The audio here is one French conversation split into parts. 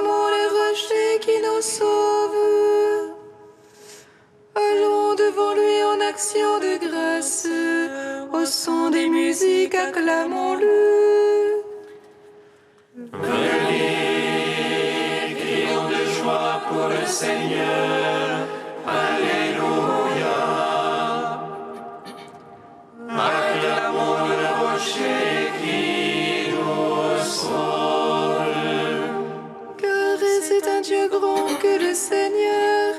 Acclamons le rocher qui nous sauve. Allons devant lui en action de grâce. Au son des musiques, acclamons-le. Venez, crions de joie pour le Seigneur. Alléluia. Acclamons le rocher qui nous sauve. Car c'est un Dieu grand que le Seigneur,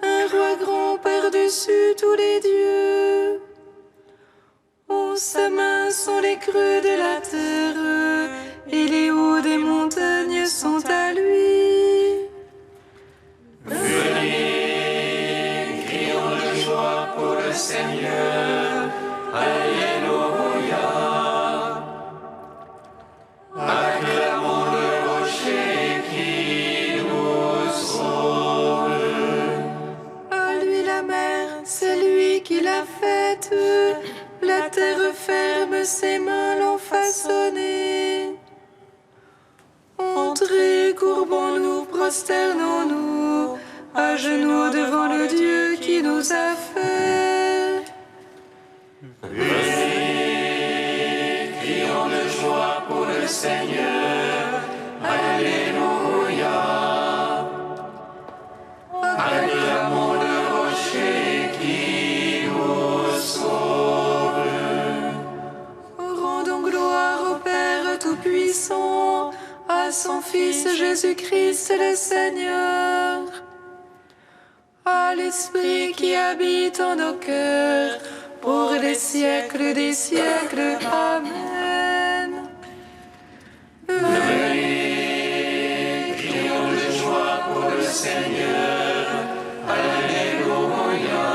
un roi grand par-dessus tous les dieux. En sa main sont les creux de la terre, et les hauts des montagnes sont à lui. Venez, crions de joie pour le Seigneur. Alléluia. Acclamons le rocher qui nous sauve. À lui la mer, c'est lui qui l'a faite. La terre ferme, ses mains l'ont façonnée. Entrez, courbons-nous, prosternons-nous, à genoux devant le Dieu qui nous a fait. Venez, crions de joie pour le Seigneur. Alléluia. Acclamons le rocher qui nous sauve. Rendons gloire au Père Tout-Puissant, à son Fils Jésus-Christ le Seigneur, à l'Esprit qui habite en nos cœurs, pour les siècles des siècles. Amen. Venez, crions de joie pour le Seigneur. Alléluia.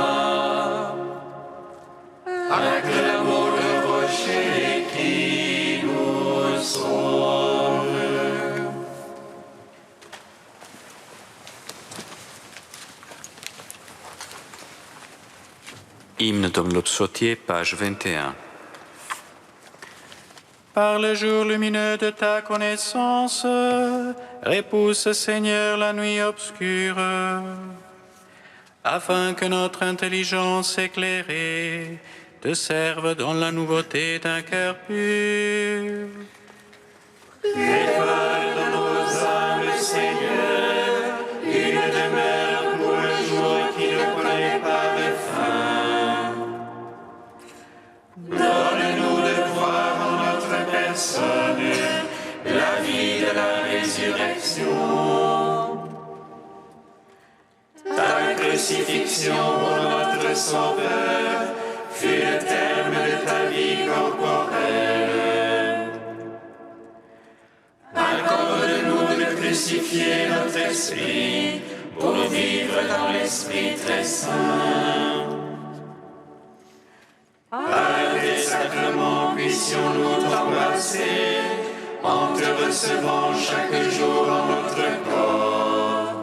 Acclamons le rocher qui nous sauve. Hymne dans psautier, page 21. Par le jour lumineux de ta connaissance, repousse, Seigneur, la nuit obscure, afin que notre intelligence éclairée te serve dans la nouveauté d'un cœur pur. Prépare dans nos âmes, Seigneur, une demeure pour le jour qui ne connaît pas de fin. Donne-nous de voir en notre personne la vie de la résurrection. Ta crucifixion, ô notre Sauveur, fut le terme de ta vie corporelle. Accorde-nous de crucifier notre esprit pour vivre dans l'Esprit très saint. Par tes sacrements puissions-nous t'embrasser en te recevant chaque jour en notre corps.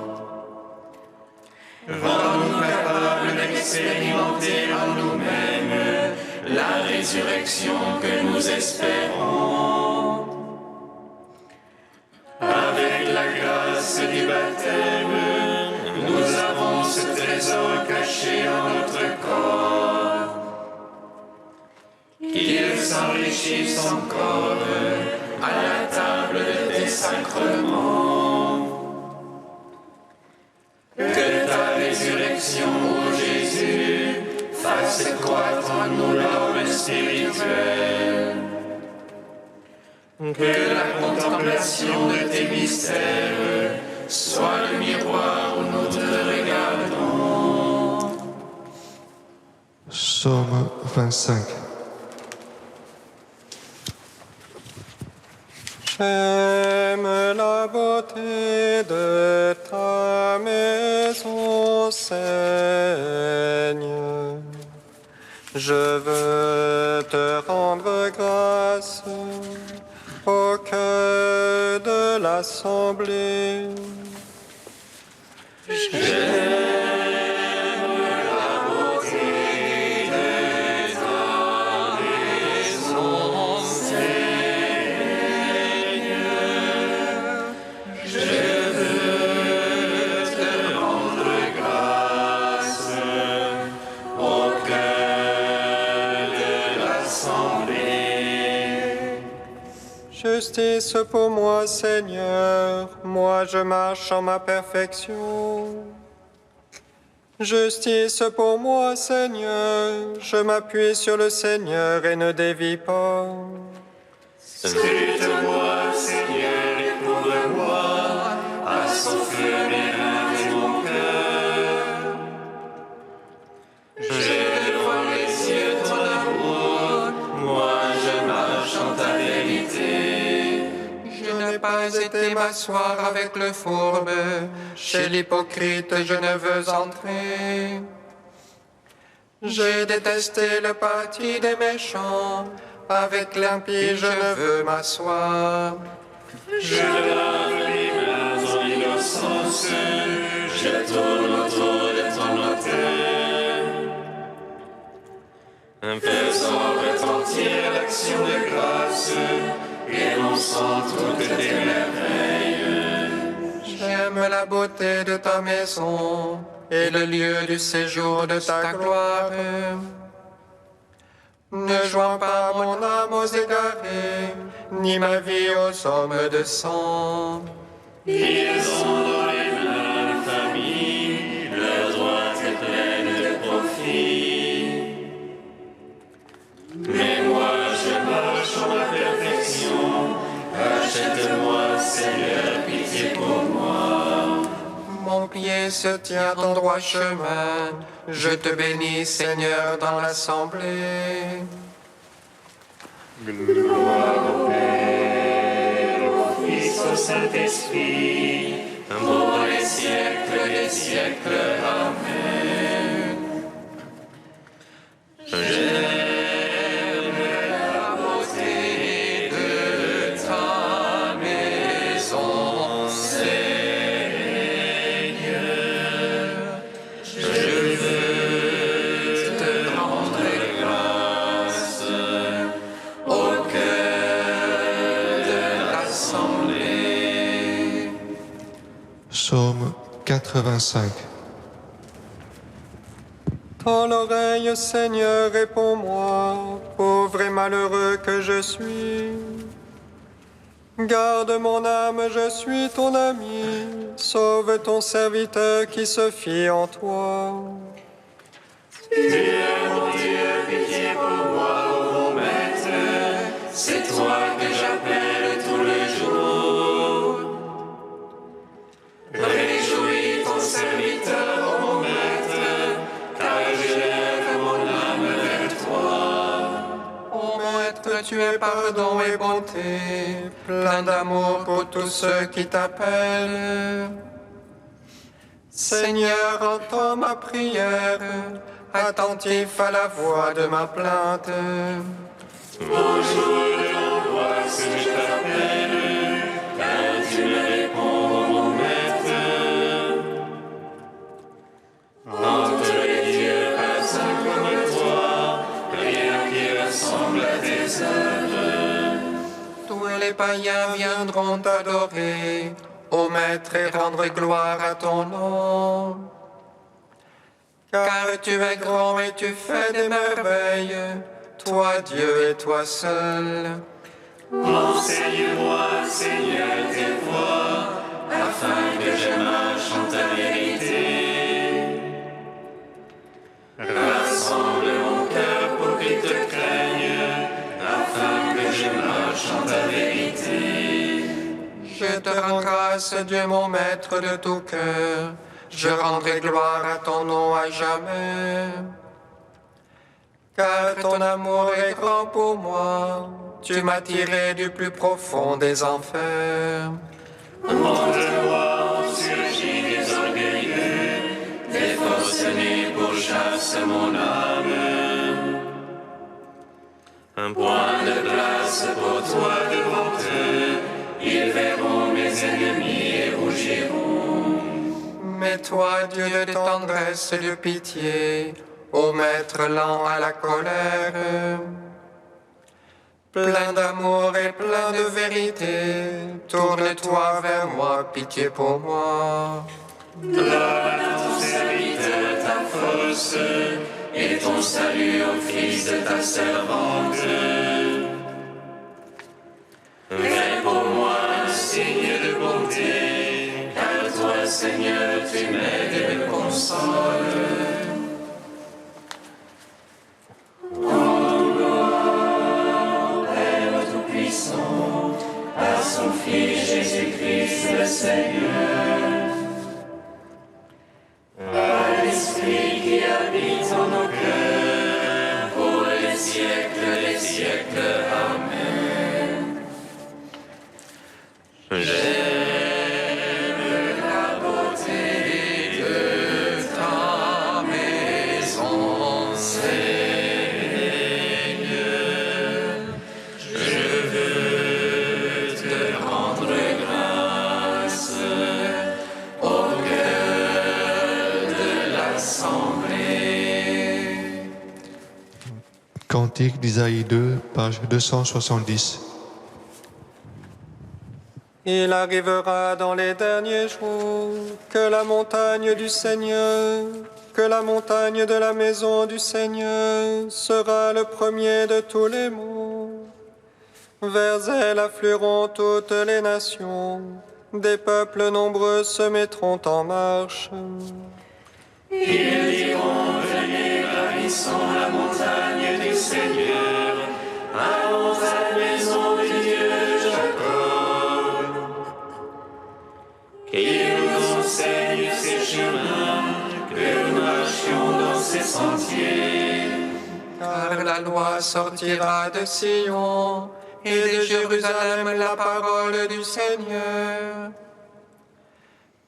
Rends-nous capables d'expérimenter en nous-mêmes la résurrection que nous espérons. Avec la grâce du baptême, nous avons ce trésor caché en notre corps. Qu'il s'enrichisse encore à la table de tes sacrements. Que ta résurrection, ô Jésus, fasse croître en nous l'homme spirituel. Que la contemplation de tes mystères soit le miroir où nous te regardons. Psaume 25. J'aime la beauté de ta maison, Seigneur. Je veux te rendre grâce au cœur de l'assemblée. Je veux Justice pour moi, Seigneur, moi je marche en ma perfection. Justice pour moi, Seigneur, je m'appuie sur le Seigneur et ne dévie pas. Scrute-moi, Seigneur, éprouve-moi, à son feu mes reins et mon cœur. J'ai devant les yeux ton amour, moi je marche en ta vérité. Je n'ai pas été m'asseoir avec le fourbe, chez l'hypocrite je ne veux entrer. J'ai détesté le parti des méchants, avec l'impie je ne veux m'asseoir. Je lave les mains en innocence, je tourne autour de ton autel. Faisant retentir l'action de grâce, énonçant toutes tes merveilles. J'aime la beauté de ta maison et le lieu du séjour de ta gloire. Ne joins pas mon âme aux égarés, ni ma vie aux hommes de sang. Ils ont dans les mains la famille, leur droite est pleine de profit. Mais moi je marche en ma perfection, achète-moi Seigneur, pitié pour moi. Mon pied se tient en droit chemin, je te bénis Seigneur dans l'assemblée. Gloire au Père, au Fils, au Saint-Esprit, pour les siècles des siècles. Amen. J'aime la beauté de ta maison, Seigneur. Je veux te rendre grâce au cœur de l'assemblée. Psaume 85. Tends l'oreille, Seigneur, réponds-moi, pauvre et malheureux que je suis. Garde mon âme, je suis ton ami, sauve ton serviteur qui se fie en toi. Dieu, mon Dieu, pitié pour moi, ô mon maître, c'est toi que j'appelle tout le jour. Réjouis ton serviteur, ô mon maître, car je lève mon âme vers toi. Ô Maître, tu es pardon et bonté, plein d'amour pour tous ceux qui t'appellent. Seigneur, entends ma prière, attentif à la voix de ma plainte. Au jour de l'angoisse, je t'appelle, car tu me réponds, ô mon maître. Entre les dieux, personne comme toi, rien qui ressemble à tes œuvres. Tous les païens viendront t'adorer, ô Maître, et rendre gloire à ton nom. Car tu es grand et tu fais des merveilles, toi Dieu et toi seul. Enseigne-moi, Seigneur, tes voies, afin que je marche en ta vérité. Rassemble mon cœur pour qu'il te craigne, afin que je marche en ta vérité. Je te rends grâce, Dieu mon Maître de tout cœur, je rendrai gloire à ton nom à jamais. Car ton amour est grand pour moi, tu m'as tiré du plus profond des enfers. Montre-moi, surgit des orgueilleux, des forcenés pourchassent mon âme. Un point de place pour toi devant eux, ils verront mes ennemis et rougiront. Mais toi, Dieu de tendresse et de pitié, ô Maître lent à la colère, plein d'amour et plein de vérité, tourne-toi vers moi, pitié pour moi. Donne à ton serviteur ta force et ton salut au fils de ta servante. Réponds bonté, car toi, Seigneur, tu m'aides et me consoles. À son Fils Jésus-Christ le Seigneur, à l'Esprit qui habite en nos cœurs, pour les siècles des siècles. Amen. J'aime la beauté de ta maison, Seigneur. Cantique d'Isaïe 2, page 270. Il arrivera dans les derniers jours que la montagne du Seigneur, que la montagne de la maison du Seigneur sera le premier de tous les monts. Vers elle afflueront toutes les nations, des peuples nombreux se mettront en marche. Ils diront, venez, gravissons la montagne du Seigneur, allons à la maison du Dieu de Jacob. Qu'il nous enseigne ses chemins, que nous marchions dans ses sentiers. Car la loi sortira de Sion, et de Jérusalem la parole du Seigneur.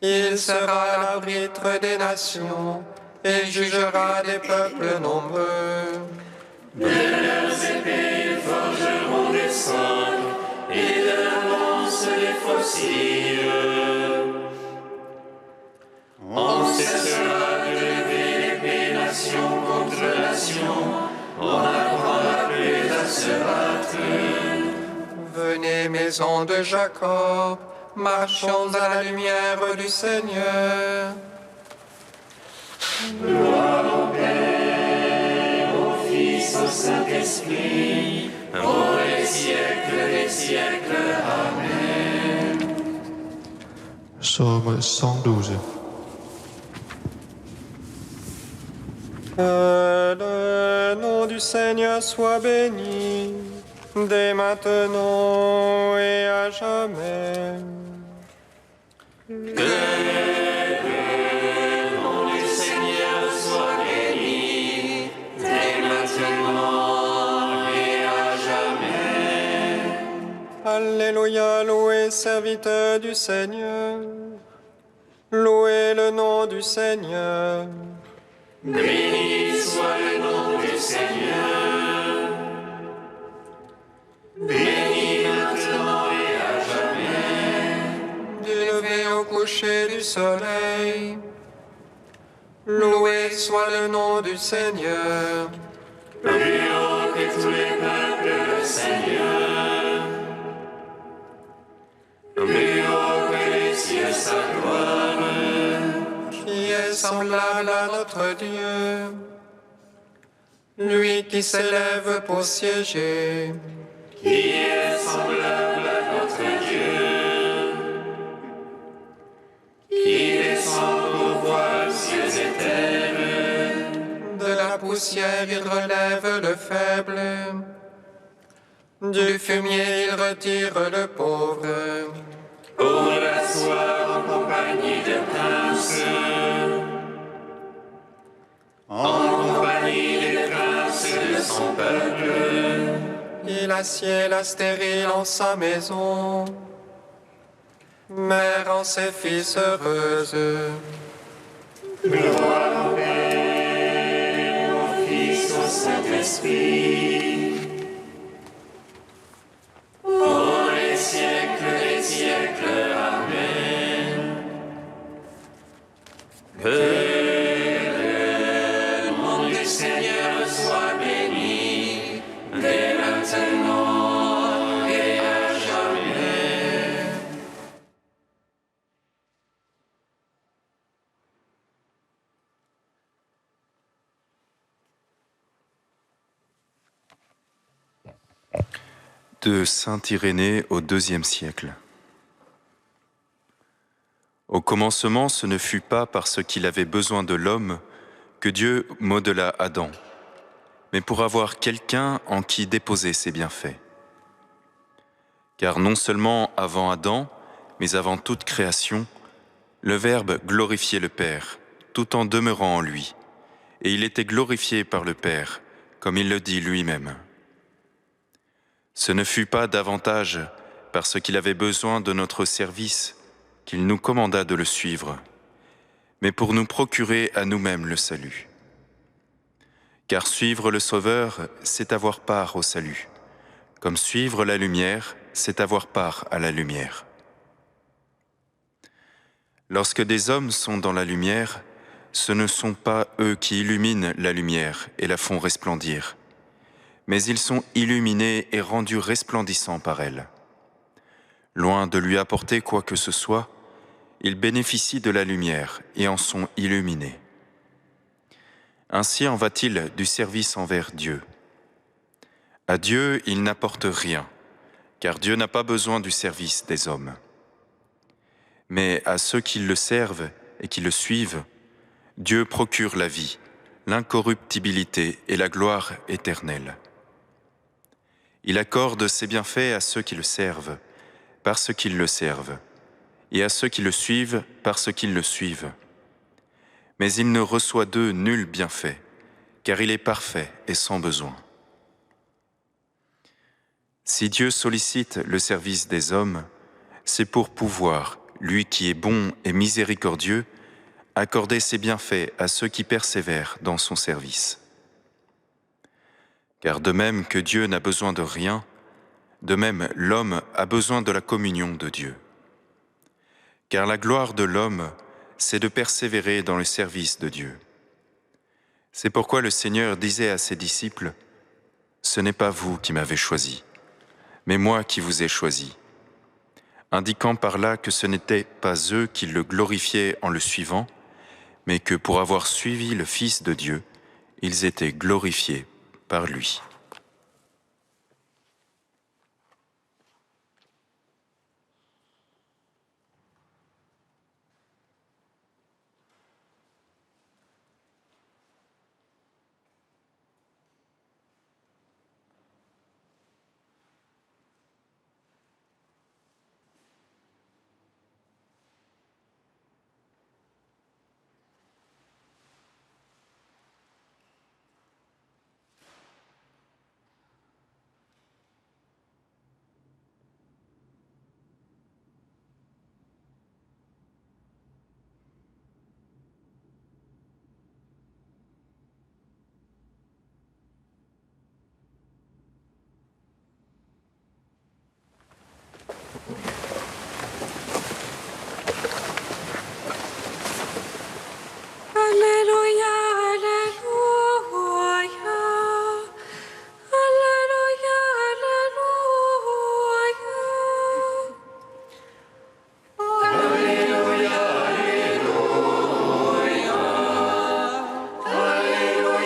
Il sera l'arbitre des nations et jugera des peuples nombreux. De leurs épées ils forgeront des sorts et de leurs lances des faucilles. On cessera de lever l'épée nation contre nation, on n'apprendra plus à se battre. Venez, maison de Jacob, marchons à la lumière du Seigneur. Gloire au Père, au Fils, au Saint-Esprit, pour les siècles des siècles. Amen. Psaume 112. Que le nom du Seigneur soit béni, dès maintenant et à jamais. Que le nom du Seigneur soit béni, dès maintenant et à jamais. Alléluia, louez serviteur du Seigneur. Louez le nom du Seigneur. Béni soit le nom du Seigneur. Béni maintenant et à jamais. Du lever au coucher du soleil. Loué soit le nom du Seigneur. Plus haut que tous les peuples, le Seigneur. Plus haut que les cieux, sa gloire. Qui est semblable à notre Dieu. Lui qui s'élève pour siéger. Qui est semblable à notre Dieu. Qui descend pour voir cieux et terre. De la poussière il relève le faible. Du fumier il retire le pauvre. Pour l'asseoir en compagnie de princes. En compagnie des princes de son peuple. Il assied la stérile en sa maison. Mère en ses fils heureuse. Gloire au Père, au Fils, au Saint-Esprit. Pour les siècles des siècles. Amen. Que le nom du Seigneur soit béni, dès maintenant et à jamais. De saint Irénée au IIe siècle. Au commencement, ce ne fut pas parce qu'il avait besoin de l'homme que Dieu modela Adam, mais pour avoir quelqu'un en qui déposer ses bienfaits. Car non seulement avant Adam, mais avant toute création, le Verbe glorifiait le Père, tout en demeurant en lui, et il était glorifié par le Père, comme il le dit lui-même. Ce ne fut pas davantage parce qu'il avait besoin de notre service qu'il nous commanda de le suivre, mais pour nous procurer à nous-mêmes le salut. Car suivre le Sauveur, c'est avoir part au salut, comme suivre la lumière, c'est avoir part à la lumière. Lorsque des hommes sont dans la lumière, ce ne sont pas eux qui illuminent la lumière et la font resplendir, mais ils sont illuminés et rendus resplendissants par elle. Loin de lui apporter quoi que ce soit, ils bénéficient de la lumière et en sont illuminés. Ainsi en va-t-il du service envers Dieu. À Dieu, il n'apporte rien, car Dieu n'a pas besoin du service des hommes. Mais à ceux qui le servent et qui le suivent, Dieu procure la vie, l'incorruptibilité et la gloire éternelle. Il accorde ses bienfaits à ceux qui le servent, parce qu'ils le servent, et à ceux qui le suivent, parce qu'ils le suivent. Mais il ne reçoit d'eux nul bienfait, car il est parfait et sans besoin. Si Dieu sollicite le service des hommes, c'est pour pouvoir, lui qui est bon et miséricordieux, accorder ses bienfaits à ceux qui persévèrent dans son service. Car de même que Dieu n'a besoin de rien, de même l'homme a besoin de la communion de Dieu. Car la gloire de l'homme, c'est de persévérer dans le service de Dieu. C'est pourquoi le Seigneur disait à ses disciples, « Ce n'est pas vous qui m'avez choisi, mais moi qui vous ai choisi », indiquant par là que ce n'étaient pas eux qui le glorifiaient en le suivant, mais que pour avoir suivi le Fils de Dieu, ils étaient glorifiés par lui. Alléluia, Alléluia,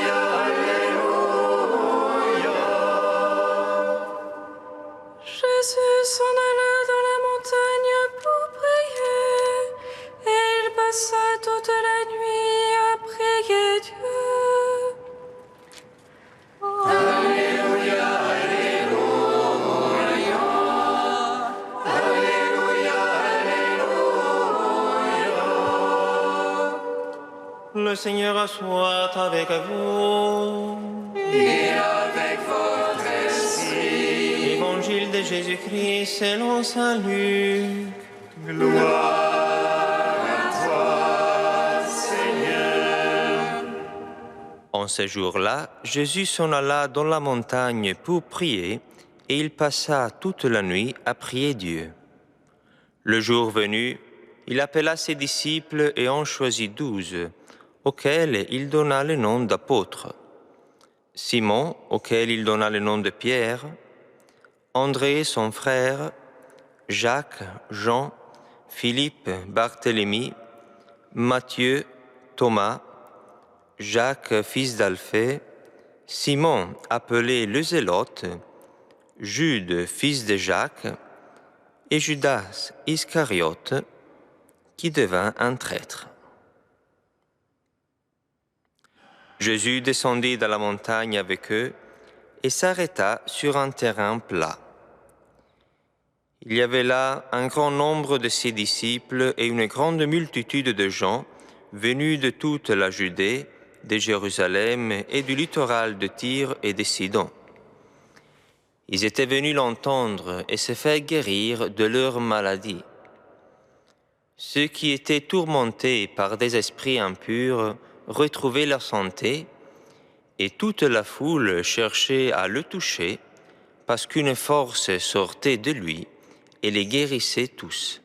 Alléluia, Alléluia. Jésus s'en alla dans la montagne pour prier, et il passa toute la nuit à prier Dieu. Le Seigneur soit avec vous. Et avec votre esprit. Évangile de Jésus-Christ selon saint Luc. Gloire à toi, Seigneur. En ce jour-là, Jésus s'en alla dans la montagne pour prier, et il passa toute la nuit à prier Dieu. Le jour venu, il appela ses disciples et en choisit 12, auxquels il donna le nom d'apôtres. Simon, auquel il donna le nom de Pierre, André son frère, Jacques, Jean, Philippe, Barthélemy, Matthieu, Thomas, Jacques, fils d'Alphée, Simon, appelé le Zélote, Jude, fils de Jacques, et Judas Iscariote, qui devint un traître. Jésus descendit de la montagne avec eux et s'arrêta sur un terrain plat. Il y avait là un grand nombre de ses disciples et une grande multitude de gens venus de toute la Judée, de Jérusalem et du littoral de Tyr et de Sidon. Ils étaient venus l'entendre et se faire guérir de leur maladie. Ceux qui étaient tourmentés par des esprits impurs retrouvaient leur santé, et toute la foule cherchait à le toucher, parce qu'une force sortait de lui et les guérissait tous.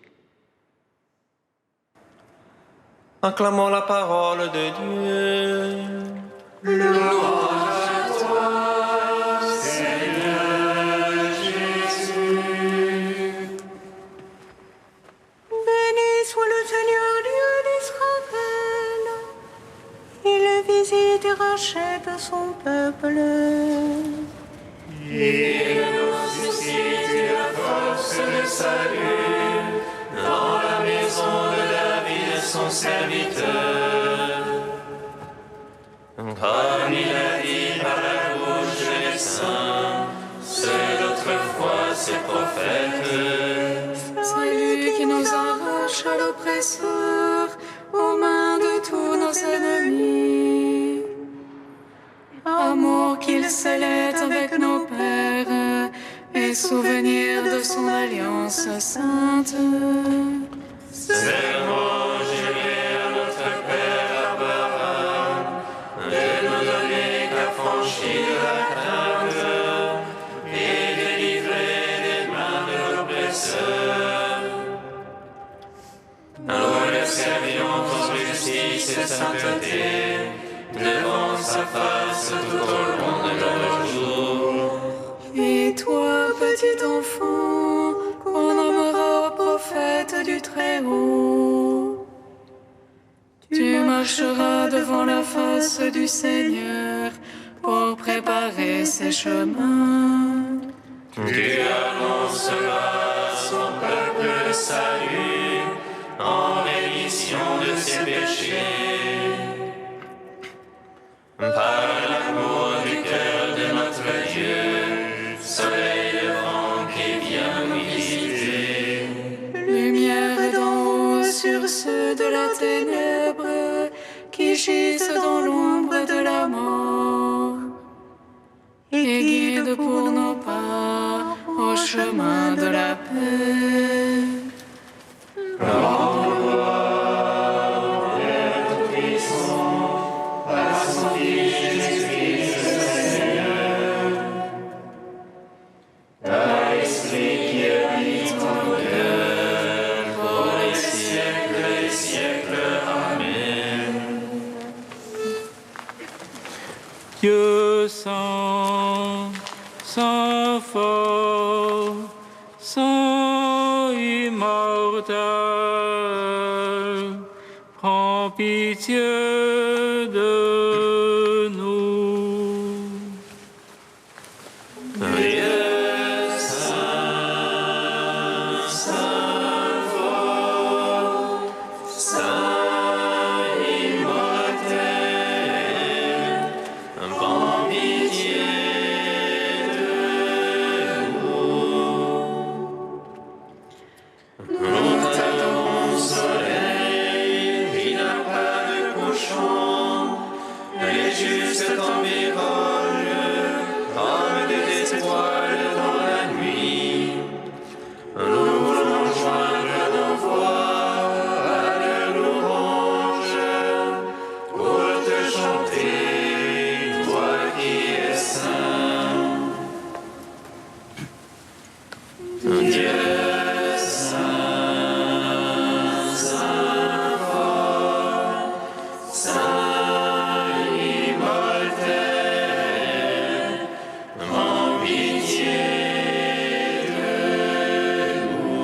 Acclamons la parole de Dieu. Louange à toi, Seigneur Jésus. Béni soit le Seigneur Dieu d'Israël. Il visite et rachète son peuple. Il nous suscite la force de salut dans la maison de David, son serviteur. Comme il a dit par la bouche des saints, ceux d'autrefois ses prophètes. C'est lui qui nous arrache à l'oppresseur, aux mains de tous nos ennemis. Amour qu'il scellait avec nos pères, et souvenir de son alliance sainte. Serment juré à notre Père Abraham, de nous donner qu'affranchir la crainte et délivrer des mains de l'oppresseur. Nous le servions en justice et sainteté, devant sa face tout au long de nos jours. Et toi, petit enfant, qu'on nommera prophète du Très-Haut, tu marcheras devant la face du Seigneur pour préparer ses chemins. Tu annonceras à son peuple le salut en rémission de ses péchés. Par l'amour du cœur de notre Dieu, soleil levant qui vient nous visiter. Lumière d'en haut sur ceux de la ténèbre qui gisent dans l'ombre de la mort. Et guide pour nos pas au chemin de la paix. Dieu saint, saint fort, saint immortel, prends pitié de nous. Dieu saint, saint fort, saint immortel, prends pitié de nous. Nous t'adorons, soleil, qui n'a pas de couchant, les justes t'environnent, comme des étoiles dans la nuit. Nous voulons joindre nos voix à la louange pour te chanter, toi qui es saint. Dieu saint, saint fort, saint immortel, prends pitié de nous.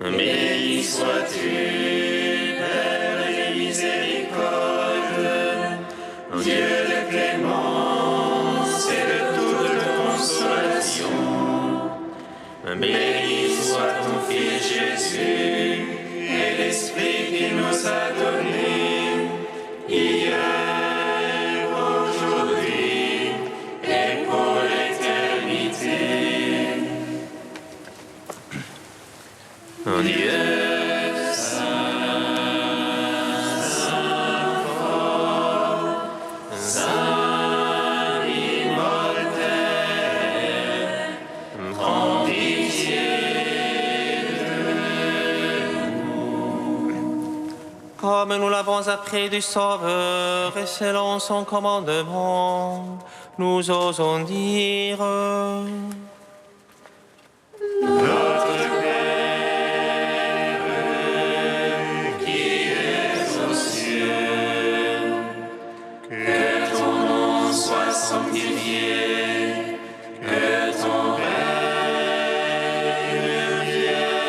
Béni sois-tu, Père de miséricorde, Dieu de clémence et de toute consolation. Béni soit ton Fils Jésus, et l'Esprit qui nous a donné, hier, aujourd'hui, et pour l'éternité. En Dieu. Comme nous l'avons appris du Sauveur et selon son commandement, nous osons dire Notre Père, qui es aux cieux, que ton nom soit sanctifié, que ton règne vienne,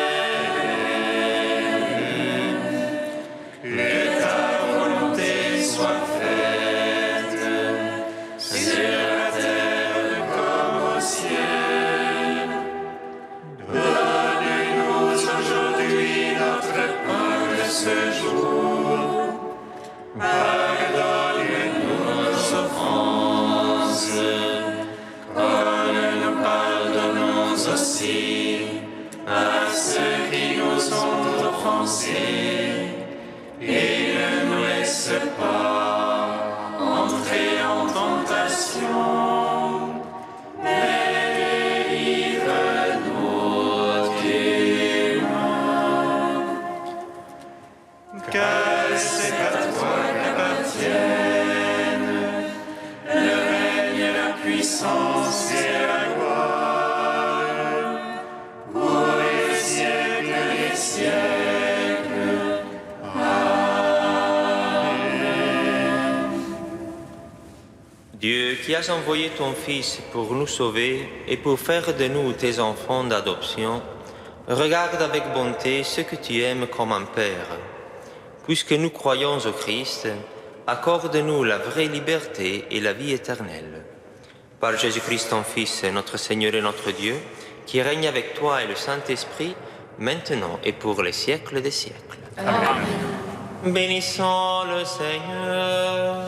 que ta volonté soit faite sur la terre comme au ciel. Donne-nous aujourd'hui notre pain de ce jour. Pardonne-nous nos offenses, comme nous pardonnons aussi à ceux qui nous ont offensés. Et ne nous laisse pas entrer en tentation, mais délivre-nous du mal. Car c'est à toi qu'appartiennent le règne, la puissance et la gloire pour les siècles des siècles. Dieu qui as envoyé ton Fils pour nous sauver et pour faire de nous tes enfants d'adoption, regarde avec bonté ce que tu aimes comme un Père. Puisque nous croyons au Christ, accorde-nous la vraie liberté et la vie éternelle. Par Jésus-Christ ton Fils, notre Seigneur et notre Dieu, qui règne avec toi et le Saint-Esprit, maintenant et pour les siècles des siècles. Amen. Bénissons le Seigneur.